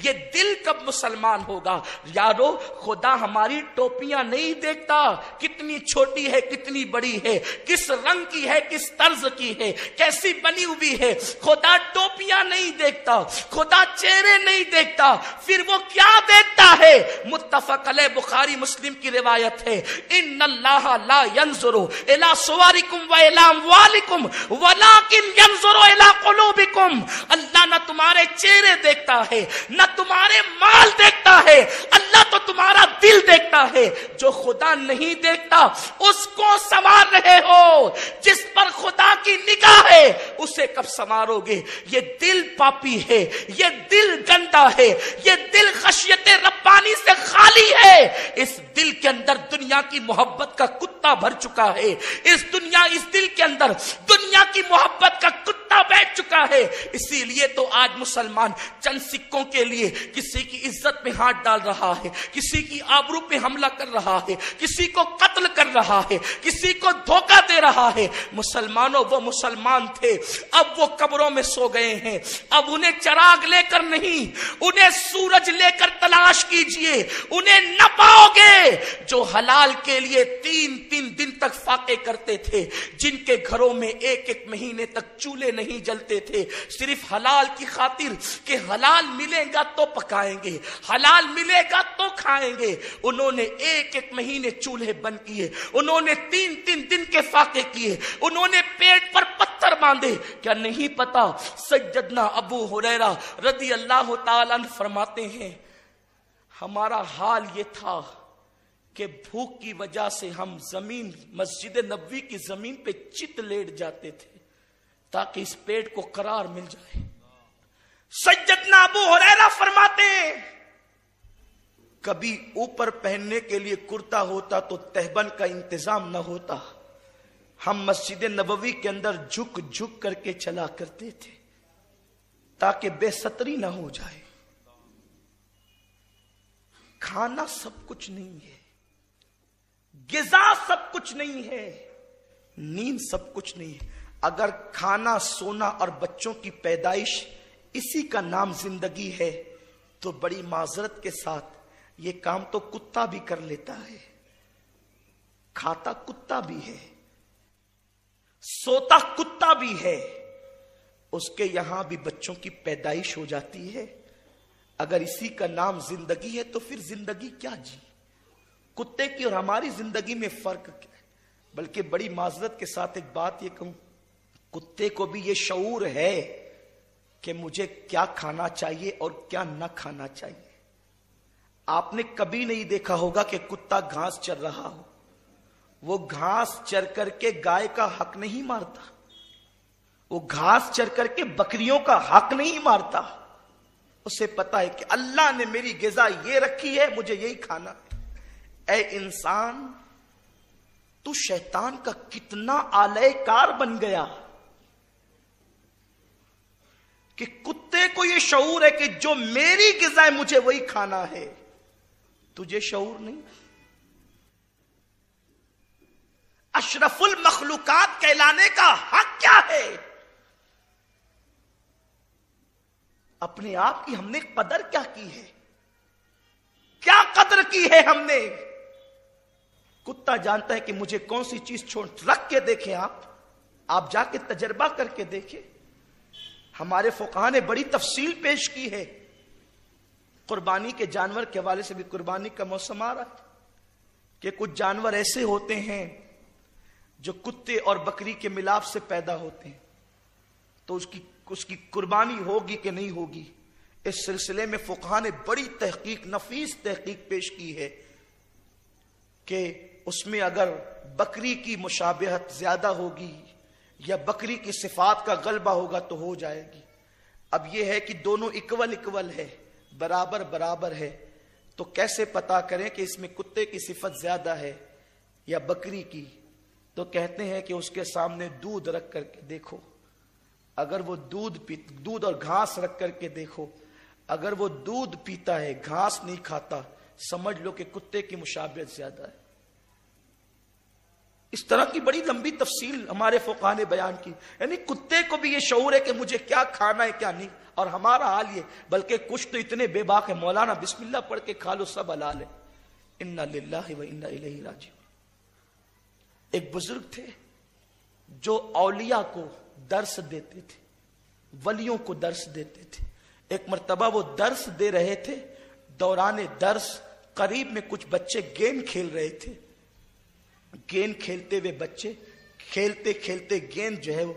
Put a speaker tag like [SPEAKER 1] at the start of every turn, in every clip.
[SPEAKER 1] یہ دل کب مسلمان ہوگا؟ یارو خدا ہماری ٹوپیاں نہیں دیکھتا کتنی چھوٹی ہے کتنی بڑی ہے، کس رنگ کی ہے کس طرز کی ہے کیسی بنی ہوئی ہے، خدا ٹوپیاں نہیں دیکھتا، خدا چہرے نہیں دیکھتا، پھر وہ کیا دیکھتا ہے؟ متفق علیہ بخاری مسلم کی روایت ہے، ان اللہ لا ينظر الى صورکم و الى اموالکم ولکن ينظر الى قلوبکم، اللہ نہ تمہارے چہرے دیکھتا ہے نہ تمہارے مال دیکھتا ہے، اللہ تو تمہارا دل دیکھتا ہے۔ جو خدا نہیں دیکھتا اس کو سنوار رہے ہو، جس پر خدا کی نگاہ ہے اسے کب سنوارو گے؟ یہ دل پاپی ہے، یہ دل گندا ہے، یہ دل خشیت ربانی سے خالی ہے، اس دل کے اندر دنیا کی محبت کا کتا بھر چکا ہے، اس دل کے اندر دنیا کی محبت کا کتا بیٹھ چکا ہے۔ اسی لیے تو آج مسلمان چند سکوں کے لیے کسی کی عزت میں ہاتھ ڈال رہا ہے، کسی کی آبرو پہ حملہ کر رہا ہے، کسی کو قتل کر رہا ہے، کسی کو دھوکہ دے رہا ہے۔ مسلمانوں وہ مسلمان تھے، اب وہ قبروں میں سو گئے ہیں، اب انہیں چراغ لے کر نہیں، انہیں سورج لے کر تلاش کیجئے، انہیں نہ پاؤ گے جو حلال کے لیے 3 دن تک فاقے کرتے تھے، جن کے گھروں میں 1 مہینے تک چولہے نہیں جلتے تھے، صرف حلال کی خاطر کہ حلال ملے گا تو پکائیں گے، حلال ملے گا تو کھائیں گے۔ انہوں نے 1 مہینے چولہے بند کیے، انہوں نے 3 دن کے فاقے کیے، انہوں نے پیٹ پر پتھر باندھے۔ کیا نہیں پتا سیدنا ابو ہریرہ رضی اللہ تعالیٰ عنہ فرماتے ہیں ہمارا حال یہ تھا کہ بھوک کی وجہ سے ہم مسجد نبوی کی زمین پہ چت لیٹ جاتے تھے تاکہ اس پیٹ کو قرار مل جائے۔ سیدنا ابو ہریرہ فرماتے ہیں کبھی اوپر پہننے کے لیے کرتا ہوتا تو تہبند کا انتظام نہ ہوتا، ہم مسجد نبوی کے اندر جھک جھک کر کے چلا کرتے تھے تاکہ بے ستری نہ ہو جائے۔ کھانا سب کچھ نہیں ہے، غذا سب کچھ نہیں ہے، نیند سب کچھ نہیں ہے۔ اگر کھانا سونا اور بچوں کی پیدائش اسی کا نام زندگی ہے تو بڑی معذرت کے ساتھ یہ کام تو کتا بھی کر لیتا ہے، کھاتا کتا بھی ہے، سوتا کتا بھی ہے، اس کے یہاں بھی بچوں کی پیدائش ہو جاتی ہے۔ اگر اسی کا نام زندگی ہے تو پھر زندگی کیا جی؟ کتے کی اور ہماری زندگی میں فرق کیا ہے؟ بلکہ بڑی معذرت کے ساتھ ایک بات یہ کہوں، کتے کو بھی یہ شعور ہے کہ مجھے کیا کھانا چاہیے اور کیا نہ کھانا چاہیے۔ آپ نے کبھی نہیں دیکھا ہوگا کہ کتا گھاس چر رہا ہو، وہ گھاس چر کر کے گائے کا حق نہیں مارتا، وہ گھاس چر کر کے بکریوں کا حق نہیں مارتا، اسے پتا ہے کہ اللہ نے میری غذا یہ رکھی ہے مجھے یہی کھانا ہے۔ اے انسان تو شیطان کا کتنا آلے کار بن گیا کہ کتے کو یہ شعور ہے کہ جو میری غذا ہے مجھے وہی کھانا ہے، تجھے شعور نہیں۔ اشرف المخلوقات کہلانے کا حق کیا ہے؟ اپنے آپ کی ہم نے قدر کیا کی ہے؟ کیا قدر کی ہے ہم نے؟ کتا جانتا ہے کہ مجھے کون سی چیز چھوڑ رکھ کے دیکھیں، آپ جا کے تجربہ کر کے دیکھیں۔ ہمارے فقہاء نے بڑی تفصیل پیش کی ہے، قربانی کے جانور کے حوالے سے بھی۔ قربانی کا موسم آ رہا ہے کہ کچھ جانور ایسے ہوتے ہیں جو کتے اور بکری کے ملاپ سے پیدا ہوتے ہیں، تو اس کی قربانی ہوگی کہ نہیں ہوگی؟ اس سلسلے میں فقہاء نے بڑی تحقیق، نفیس تحقیق پیش کی ہے کہ اس میں اگر بکری کی مشابہت زیادہ ہوگی یا بکری کی صفات کا غلبہ ہوگا تو ہو جائے گی۔ اب یہ ہے کہ دونوں اکول ہے، برابر برابر ہے، تو کیسے پتا کریں کہ اس میں کتے کی صفت زیادہ ہے یا بکری کی؟ تو کہتے ہیں کہ اس کے سامنے دودھ رکھ کر کے دیکھو، اگر وہ دودھ اور گھاس رکھ کر کے دیکھو، اگر وہ دودھ پیتا ہے گھاس نہیں کھاتا، سمجھ لو کہ کتے کی مشابہت زیادہ ہے۔ اس طرح کی بڑی لمبی تفصیل ہمارے فقہاء نے بیان کی. یعنی کتے کو بھی یہ شعور ہے کہ مجھے کیا کھانا ہے کیا نہیں. اور ہمارا حال یہ، بلکہ کچھ تو اتنے بے باک ہے، مولانا بسم اللہ پڑھ کے کھا لو سب حلال ہے. انا للہ و انا الیہ راجعون. ایک بزرگ تھے جو اولیاء کو درس دیتے تھے، ولیوں کو درس دیتے تھے. ایک مرتبہ وہ درس دے رہے تھے، دوران درس قریب میں کچھ بچے گیند کھیل رہے تھے. گیند کھیلتے ہوئے بچے کھیلتے کھیلتے گیند جو ہے وہ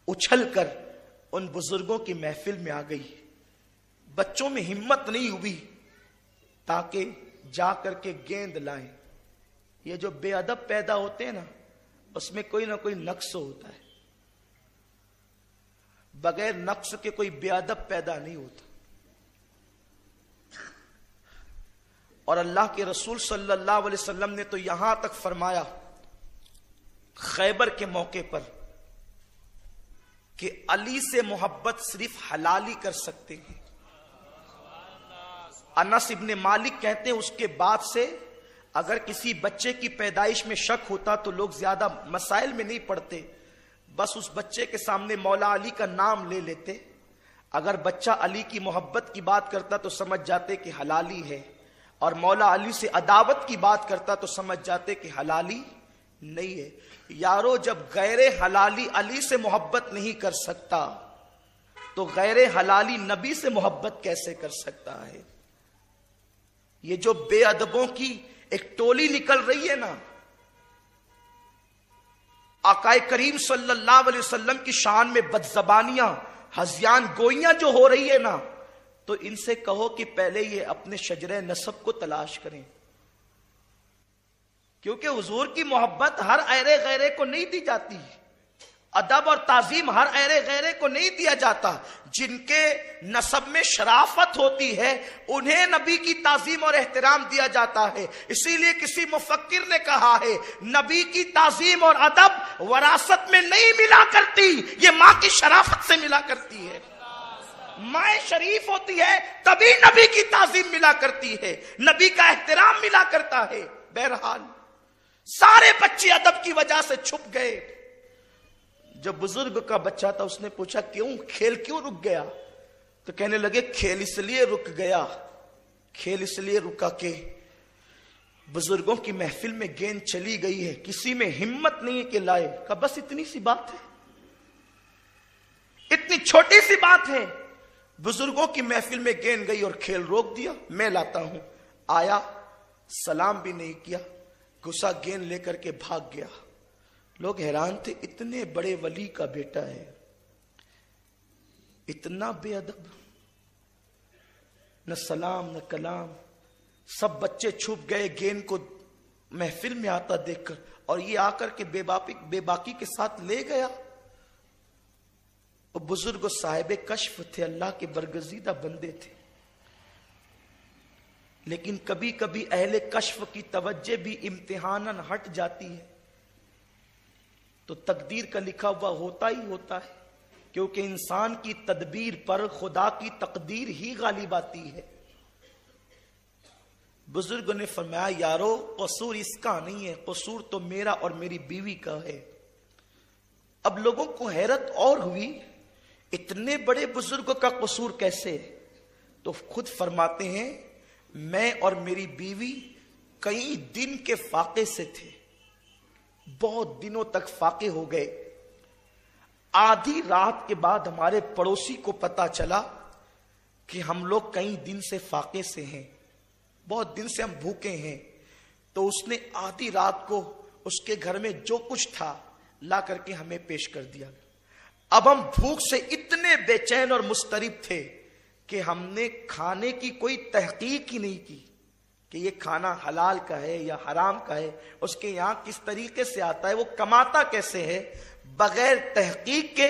[SPEAKER 1] اچھل کر ان بزرگوں کی محفل میں آ گئی. بچوں میں ہمت نہیں ہوئی تاکہ جا کر کے گیند لائیں. یہ جو بے ادب پیدا ہوتے ہیں نا، اس میں کوئی نہ کوئی نقص ہوتا ہے. بغیر نقص کے کوئی بے ادب پیدا نہیں ہوتا. اور اللہ کے رسول صلی اللہ علیہ وسلم نے تو یہاں تک فرمایا خیبر کے موقع پر کہ علی سے محبت صرف حلال ہی کر سکتے ہیں. انس ابن مالک کہتے ہیں اس کے بعد سے اگر کسی بچے کی پیدائش میں شک ہوتا تو لوگ زیادہ مسائل میں نہیں پڑتے، بس اس بچے کے سامنے مولا علی کا نام لے لیتے. اگر بچہ علی کی محبت کی بات کرتا تو سمجھ جاتے کہ حلالی ہے، اور مولا علی سے عداوت کی بات کرتا تو سمجھ جاتے کہ حلالی نہیں ہے. یارو جب غیر حلالی علی سے محبت نہیں کر سکتا تو غیر حلالی نبی سے محبت کیسے کر سکتا ہے؟ یہ جو بے ادبوں کی ایک ٹولی نکل رہی ہے نا، آقا کریم صلی اللہ علیہ وسلم کی شان میں بدزبانیاں، ہذیان گوئیاں جو ہو رہی ہے نا، تو ان سے کہو کہ پہلے یہ اپنے شجرہ نسب کو تلاش کریں. کیونکہ حضور کی محبت ہر ایرے غیرے کو نہیں دی جاتی. ادب اور تعظیم ہر ایرے غیرے کو نہیں دیا جاتا. جن کے نسب میں شرافت ہوتی ہے انہیں نبی کی تعظیم اور احترام دیا جاتا ہے. اسی لیے کسی مفکر نے کہا ہے نبی کی تعظیم اور ادب وراثت میں نہیں ملا کرتی، یہ ماں کی شرافت سے ملا کرتی ہے. ماں شریف ہوتی ہے تبھی نبی کی تعظیم ملا کرتی ہے، نبی کا احترام ملا کرتا ہے. بہرحال سارے بچے ادب کی وجہ سے چھپ گئے. جب بزرگ کا بچہ تھا اس نے پوچھا کیوں کھیل کیوں رک گیا؟ تو کہنے لگے کھیل اس لیے رک گیا، کھیل اس لیے رکا کہ بزرگوں کی محفل میں گیند چلی گئی ہے، کسی میں ہمت نہیں ہے کہ لائے. کہا بس اتنی سی بات ہے، اتنی چھوٹی سی بات ہے. بزرگوں کی محفل میں گیند گئی اور کھیل روک دیا. میں لاتا ہوں. آیا، سلام بھی نہیں کیا، گھسا گیند لے کر کے بھاگ گیا. لوگ حیران تھے، اتنے بڑے ولی کا بیٹا ہے، اتنا بے ادب، نہ سلام نہ کلام. سب بچے چھپ گئے گیند کو محفل میں آتا دیکھ کر، اور یہ آ کر کے بے باکی کے ساتھ لے گیا. وہ بزرگ صاحب کشف تھے، اللہ کے برگزیدہ بندے تھے. لیکن کبھی کبھی اہل کشف کی توجہ بھی امتحاناً ہٹ جاتی ہے تو تقدیر کا لکھا ہوا ہوتا ہی ہوتا ہے. کیونکہ انسان کی تدبیر پر خدا کی تقدیر ہی غالب آتی ہے. بزرگ نے فرمایا یارو قصور اس کا نہیں ہے، قصور تو میرا اور میری بیوی کا ہے. اب لوگوں کو حیرت اور ہوئی، اتنے بڑے بزرگ کا قصور کیسے؟ تو خود فرماتے ہیں میں اور میری بیوی کئی دن کے فاقے سے تھے، بہت دنوں تک فاقے ہو گئے. آدھی رات کے بعد ہمارے پڑوسی کو پتا چلا کہ ہم لوگ کئی دن سے فاقے سے ہیں، بہت دن سے ہم بھوکے ہیں. تو اس نے آدھی رات کو اس کے گھر میں جو کچھ تھا لا کر کے ہمیں پیش کر دیا. اب ہم بھوک سے اتنے بے چین اور مضطرب تھے کہ ہم نے کھانے کی کوئی تحقیق ہی نہیں کی کہ یہ کھانا حلال کا ہے یا حرام کا ہے، اس کے یہاں کس طریقے سے آتا ہے، وہ کماتا کیسے ہے. بغیر تحقیق کے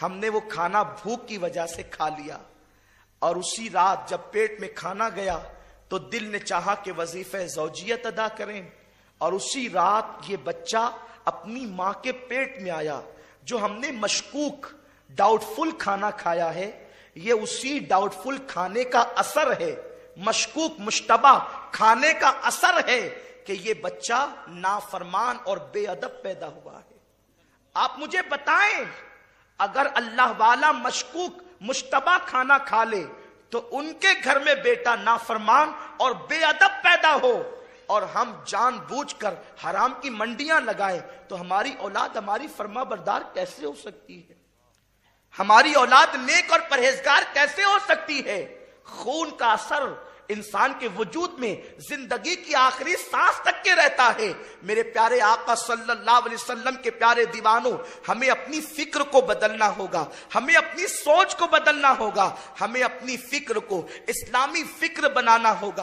[SPEAKER 1] ہم نے وہ کھانا بھوک کی وجہ سے کھا لیا. اور اسی رات جب پیٹ میں کھانا گیا تو دل نے چاہا کہ وظیفہ زوجیت ادا کریں، اور اسی رات یہ بچہ اپنی ماں کے پیٹ میں آیا. جو ہم نے مشکوک ڈاؤٹ فل کھانا کھایا ہے، یہ اسی ڈاؤٹ فل کھانے کا اثر ہے، مشکوک مشتبہ کھانے کا اثر ہے کہ یہ بچہ نافرمان اور بے ادب پیدا ہوا ہے. آپ مجھے بتائیں اگر اللہ والا مشکوک مشتبہ کھانا کھا لے تو ان کے گھر میں بیٹا نافرمان اور بے ادب پیدا ہو اور ہم جان بوجھ کر حرام کی منڈیاں لگائیں تو ہماری اولاد ہماری فرما بردار کیسے ہو سکتی ہے؟ ہماری اولاد نیک اور پرہیزگار کیسے ہو سکتی ہے؟ خون کا اثر انسان کے وجود میں زندگی کی آخری سانس تک کے رہتا ہے. میرے پیارے آقا صلی اللہ علیہ وسلم کے پیارے دیوانوں، ہمیں اپنی فکر کو بدلنا ہوگا، ہمیں اپنی سوچ کو بدلنا ہوگا، ہمیں اپنی فکر کو اسلامی فکر بنانا ہوگا.